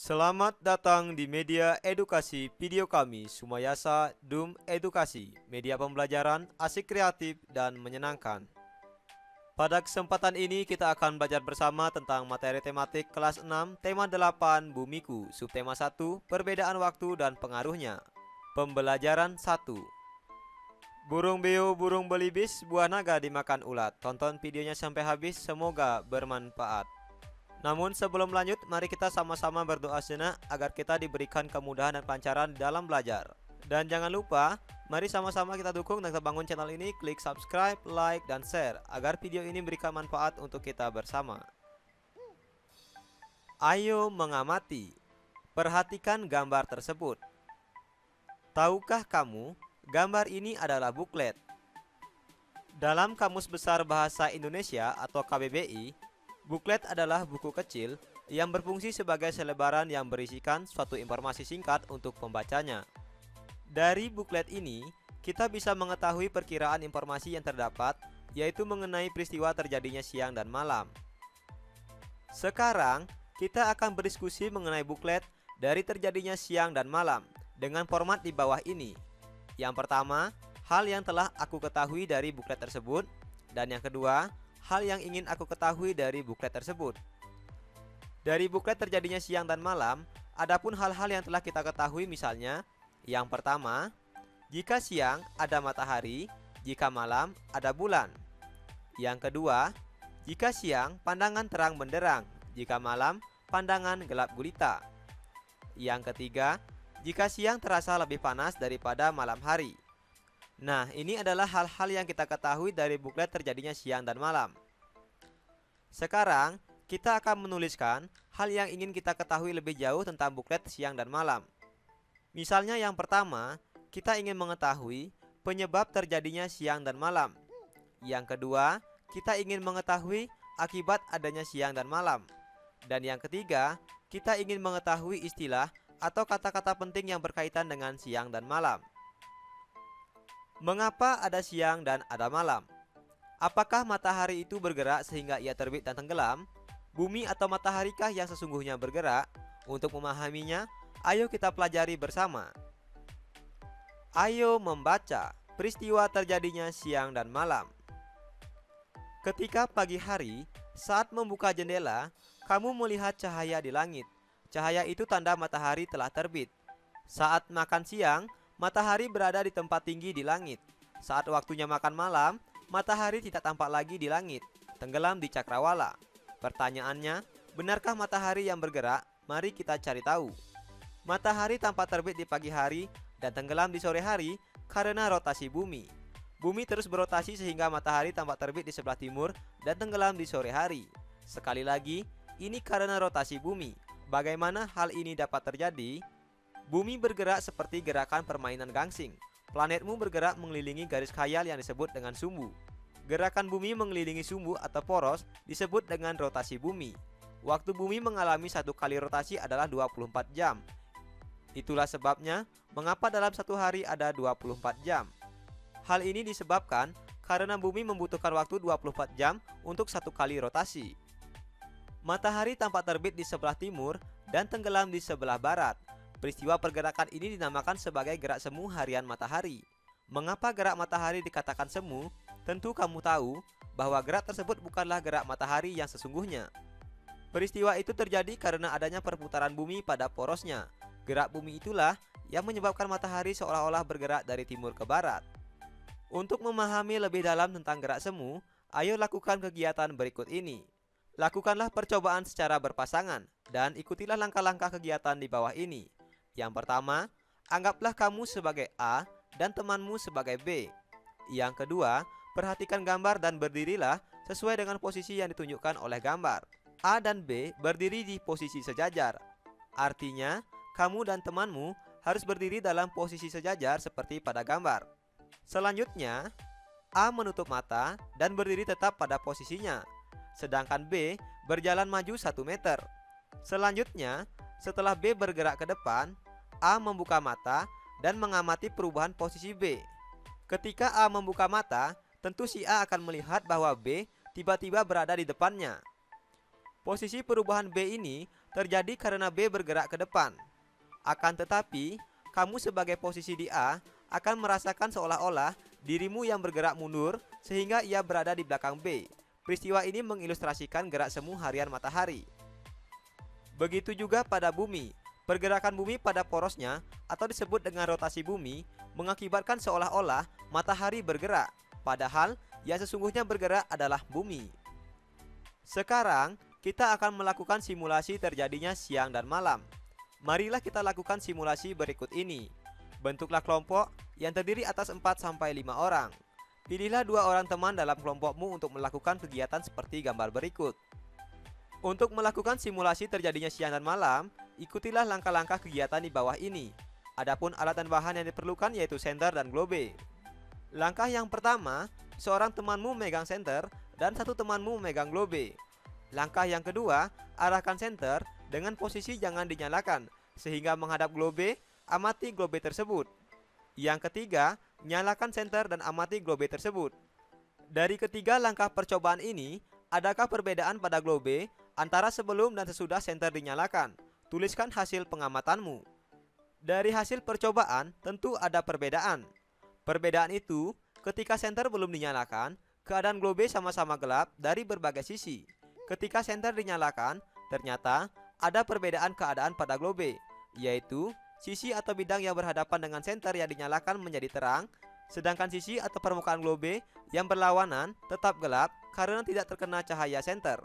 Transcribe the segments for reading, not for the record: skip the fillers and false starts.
Selamat datang di media edukasi video kami, Sumayasa Dum Edukasi, media pembelajaran asik, kreatif, dan menyenangkan. Pada kesempatan ini kita akan belajar bersama tentang materi tematik kelas 6, tema 8, Bumiku, subtema 1, perbedaan waktu dan pengaruhnya. Pembelajaran 1. Burung beo, burung belibis, buah naga dimakan ulat. Tonton videonya sampai habis, semoga bermanfaat. Namun sebelum lanjut, mari kita sama-sama berdoa sejenak agar kita diberikan kemudahan dan kelancaran dalam belajar. Dan jangan lupa, mari sama-sama kita dukung dan kita bangun channel ini, klik subscribe, like, dan share agar video ini memberikan manfaat untuk kita bersama. Ayo mengamati. Perhatikan gambar tersebut. Tahukah kamu, gambar ini adalah buklet. Dalam Kamus Besar Bahasa Indonesia atau KBBI, buklet adalah buku kecil yang berfungsi sebagai selebaran yang berisikan suatu informasi singkat untuk pembacanya. Dari buklet ini, kita bisa mengetahui perkiraan informasi yang terdapat, yaitu mengenai peristiwa terjadinya siang dan malam. Sekarang, kita akan berdiskusi mengenai buklet dari terjadinya siang dan malam dengan format di bawah ini. Yang pertama, hal yang telah aku ketahui dari buklet tersebut, dan yang kedua, hal yang ingin aku ketahui dari buklet tersebut. Dari buklet terjadinya siang dan malam, adapun hal-hal yang telah kita ketahui, misalnya, yang pertama, jika siang ada matahari, jika malam ada bulan. Yang kedua, jika siang pandangan terang benderang, jika malam pandangan gelap gulita. Yang ketiga, jika siang terasa lebih panas daripada malam hari. Nah, ini adalah hal-hal yang kita ketahui dari buklet terjadinya siang dan malam. Sekarang, kita akan menuliskan hal yang ingin kita ketahui lebih jauh tentang buklet siang dan malam. Misalnya yang pertama, kita ingin mengetahui penyebab terjadinya siang dan malam. Yang kedua, kita ingin mengetahui akibat adanya siang dan malam. Dan yang ketiga, kita ingin mengetahui istilah atau kata-kata penting yang berkaitan dengan siang dan malam. Mengapa ada siang dan ada malam? Apakah matahari itu bergerak sehingga ia terbit dan tenggelam? Bumi atau mataharikah yang sesungguhnya bergerak? Untuk memahaminya, ayo kita pelajari bersama. Ayo membaca peristiwa terjadinya siang dan malam. Ketika pagi hari, saat membuka jendela, kamu melihat cahaya di langit. Cahaya itu tanda matahari telah terbit. Saat makan siang, matahari berada di tempat tinggi di langit. Saat waktunya makan malam, matahari tidak tampak lagi di langit, tenggelam di cakrawala. Pertanyaannya, benarkah matahari yang bergerak? Mari kita cari tahu. Matahari tampak terbit di pagi hari dan tenggelam di sore hari karena rotasi bumi. Bumi terus berotasi sehingga matahari tampak terbit di sebelah timur dan tenggelam di sore hari. Sekali lagi, ini karena rotasi bumi. Bagaimana hal ini dapat terjadi? Bumi bergerak seperti gerakan permainan gangsing. Planetmu bergerak mengelilingi garis khayal yang disebut dengan sumbu. Gerakan bumi mengelilingi sumbu atau poros disebut dengan rotasi bumi. Waktu bumi mengalami satu kali rotasi adalah 24 jam. Itulah sebabnya mengapa dalam satu hari ada 24 jam. Hal ini disebabkan karena bumi membutuhkan waktu 24 jam untuk satu kali rotasi. Matahari tampak terbit di sebelah timur dan tenggelam di sebelah barat. Peristiwa pergerakan ini dinamakan sebagai gerak semu harian matahari. Mengapa gerak matahari dikatakan semu? Tentu kamu tahu bahwa gerak tersebut bukanlah gerak matahari yang sesungguhnya. Peristiwa itu terjadi karena adanya perputaran bumi pada porosnya. Gerak bumi itulah yang menyebabkan matahari seolah-olah bergerak dari timur ke barat. Untuk memahami lebih dalam tentang gerak semu, ayo lakukan kegiatan berikut ini. Lakukanlah percobaan secara berpasangan dan ikutilah langkah-langkah kegiatan di bawah ini. Yang pertama, anggaplah kamu sebagai A dan temanmu sebagai B. Yang kedua, perhatikan gambar dan berdirilah sesuai dengan posisi yang ditunjukkan oleh gambar. A dan B berdiri di posisi sejajar. Artinya, kamu dan temanmu harus berdiri dalam posisi sejajar seperti pada gambar. Selanjutnya, A menutup mata dan berdiri tetap pada posisinya. Sedangkan B berjalan maju 1 meter. Selanjutnya, setelah B bergerak ke depan, A membuka mata dan mengamati perubahan posisi B. Ketika A membuka mata, tentu si A akan melihat bahwa B tiba-tiba berada di depannya. Posisi perubahan B ini terjadi karena B bergerak ke depan. Akan tetapi, kamu sebagai posisi di A akan merasakan seolah-olah dirimu yang bergerak mundur sehingga ia berada di belakang B. Peristiwa ini mengilustrasikan gerak semu harian matahari. Begitu juga pada bumi. Pergerakan bumi pada porosnya atau disebut dengan rotasi bumi mengakibatkan seolah-olah matahari bergerak, padahal yang sesungguhnya bergerak adalah bumi. Sekarang kita akan melakukan simulasi terjadinya siang dan malam. Marilah kita lakukan simulasi berikut ini. Bentuklah kelompok yang terdiri atas 4-5 orang. Pilihlah 2 orang teman dalam kelompokmu untuk melakukan kegiatan seperti gambar berikut. Untuk melakukan simulasi terjadinya siang dan malam, ikutilah langkah-langkah kegiatan di bawah ini. Adapun alat dan bahan yang diperlukan yaitu senter dan globe. Langkah yang pertama, seorang temanmu megang senter dan satu temanmu megang globe. Langkah yang kedua, arahkan senter dengan posisi jangan dinyalakan sehingga menghadap globe, amati globe tersebut. Yang ketiga, nyalakan senter dan amati globe tersebut. Dari ketiga langkah percobaan ini, adakah perbedaan pada globe antara sebelum dan sesudah senter dinyalakan? Tuliskan hasil pengamatanmu. Dari hasil percobaan tentu ada perbedaan. Perbedaan itu ketika senter belum dinyalakan, keadaan globe sama-sama gelap dari berbagai sisi. Ketika senter dinyalakan, ternyata ada perbedaan keadaan pada globe, yaitu sisi atau bidang yang berhadapan dengan senter yang dinyalakan menjadi terang, sedangkan sisi atau permukaan globe yang berlawanan tetap gelap karena tidak terkena cahaya senter.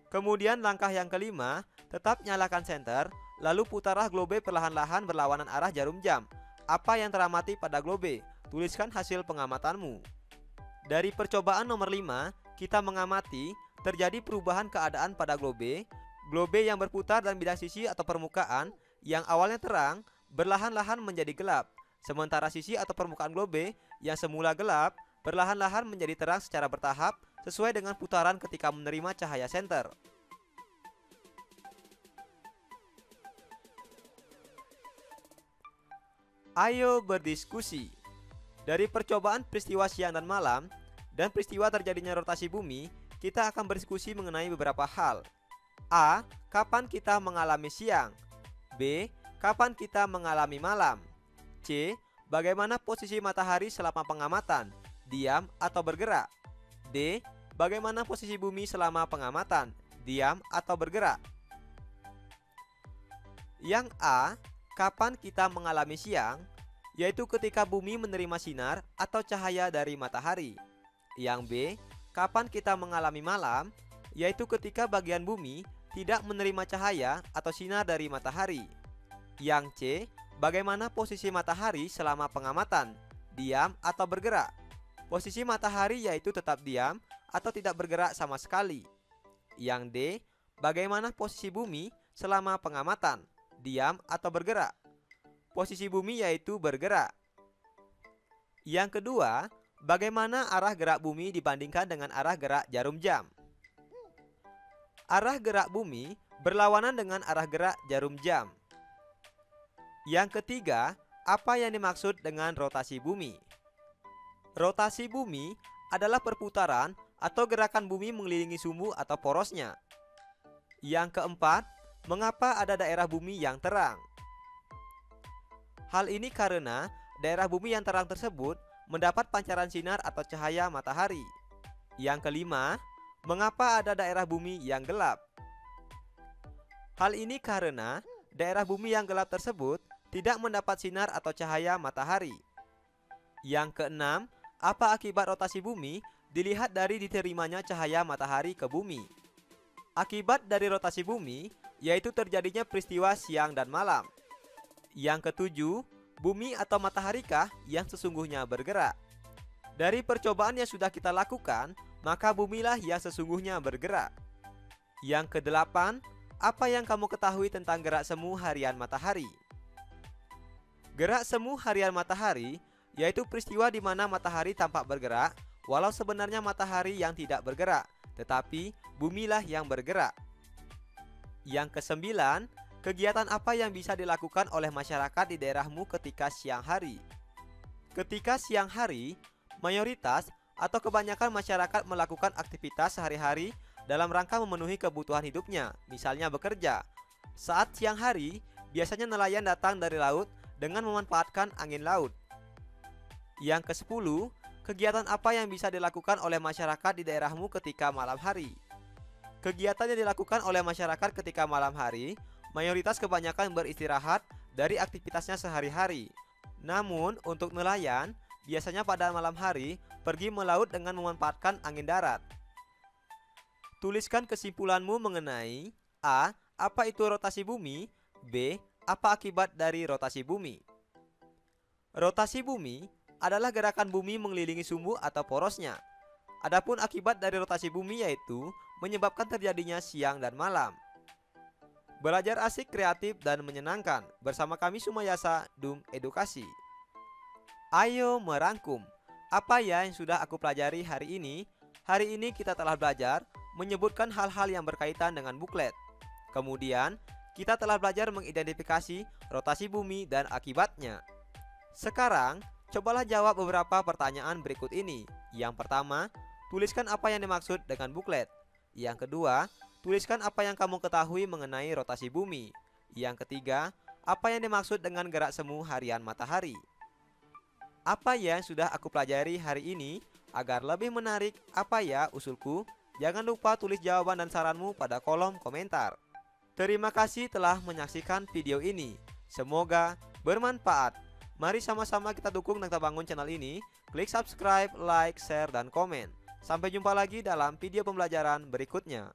Kemudian langkah yang kelima, tetap nyalakan senter, lalu putarlah globe perlahan-lahan berlawanan arah jarum jam. Apa yang teramati pada globe? Tuliskan hasil pengamatanmu. Dari percobaan nomor 5, kita mengamati terjadi perubahan keadaan pada globe. Globe yang berputar dan bidang sisi atau permukaan yang awalnya terang berlahan-lahan menjadi gelap, sementara sisi atau permukaan globe yang semula gelap perlahan-lahan menjadi terang secara bertahap sesuai dengan putaran ketika menerima cahaya senter. Ayo berdiskusi. Dari percobaan peristiwa siang dan malam dan peristiwa terjadinya rotasi bumi, kita akan berdiskusi mengenai beberapa hal. A. Kapan kita mengalami siang? B. Kapan kita mengalami malam? C. Bagaimana posisi matahari selama pengamatan? Diam atau bergerak? D. Bagaimana posisi bumi selama pengamatan? Diam atau bergerak? Yang A. Kapan kita mengalami siang? Yaitu ketika bumi menerima sinar atau cahaya dari matahari. Yang B. Kapan kita mengalami malam? Yaitu ketika bagian bumi tidak menerima cahaya atau sinar dari matahari. Yang C. Bagaimana posisi matahari selama pengamatan? Diam atau bergerak? Posisi matahari yaitu tetap diam atau tidak bergerak sama sekali. Yang D. Bagaimana posisi bumi selama pengamatan? Diam atau bergerak? Posisi bumi yaitu bergerak. Yang kedua, bagaimana arah gerak bumi dibandingkan dengan arah gerak jarum jam? Arah gerak bumi berlawanan dengan arah gerak jarum jam. Yang ketiga, apa yang dimaksud dengan rotasi bumi? Rotasi bumi adalah perputaran atau gerakan bumi mengelilingi sumbu atau porosnya. Yang keempat, mengapa ada daerah bumi yang terang? Hal ini karena daerah bumi yang terang tersebut mendapat pancaran sinar atau cahaya matahari. Yang kelima, mengapa ada daerah bumi yang gelap? Hal ini karena daerah bumi yang gelap tersebut tidak mendapat sinar atau cahaya matahari. Yang keenam, apa akibat rotasi bumi dilihat dari diterimanya cahaya matahari ke bumi? Akibat dari rotasi bumi yaitu terjadinya peristiwa siang dan malam. Yang ketujuh, bumi atau mataharikah yang sesungguhnya bergerak? Dari percobaan yang sudah kita lakukan, maka bumilah yang sesungguhnya bergerak. Yang kedelapan, apa yang kamu ketahui tentang gerak semu harian matahari? Gerak semu harian matahari yaitu peristiwa di mana matahari tampak bergerak, walau sebenarnya matahari yang tidak bergerak, tetapi bumilah yang bergerak. Yang kesembilan, kegiatan apa yang bisa dilakukan oleh masyarakat di daerahmu ketika siang hari? Ketika siang hari, mayoritas atau kebanyakan masyarakat melakukan aktivitas sehari-hari dalam rangka memenuhi kebutuhan hidupnya, misalnya bekerja. Saat siang hari, biasanya nelayan datang dari laut dengan memanfaatkan angin laut. Yang ke-10, kegiatan apa yang bisa dilakukan oleh masyarakat di daerahmu ketika malam hari? Kegiatan yang dilakukan oleh masyarakat ketika malam hari, mayoritas kebanyakan beristirahat dari aktivitasnya sehari-hari. Namun, untuk nelayan, biasanya pada malam hari pergi melaut dengan memanfaatkan angin darat. Tuliskan kesimpulanmu mengenai A. Apa itu rotasi bumi? B. Apa akibat dari rotasi bumi? Rotasi bumi adalah gerakan bumi mengelilingi sumbu atau porosnya. Adapun akibat dari rotasi bumi yaitu menyebabkan terjadinya siang dan malam. Belajar asik, kreatif, dan menyenangkan bersama kami Sumayasa Dum Edukasi. Ayo merangkum. Apa ya yang sudah aku pelajari hari ini? Hari ini kita telah belajar menyebutkan hal-hal yang berkaitan dengan buklet. Kemudian, kita telah belajar mengidentifikasi rotasi bumi dan akibatnya. Sekarang, cobalah jawab beberapa pertanyaan berikut ini. Yang pertama, tuliskan apa yang dimaksud dengan buklet. Yang kedua, tuliskan apa yang kamu ketahui mengenai rotasi bumi. Yang ketiga, apa yang dimaksud dengan gerak semu harian matahari. Apa yang sudah aku pelajari hari ini? Agar lebih menarik, apa ya usulku? Jangan lupa tulis jawaban dan saranmu pada kolom komentar. Terima kasih telah menyaksikan video ini. Semoga bermanfaat. Mari sama-sama kita dukung dan kita bangun channel ini. Klik subscribe, like, share, dan komen. Sampai jumpa lagi dalam video pembelajaran berikutnya.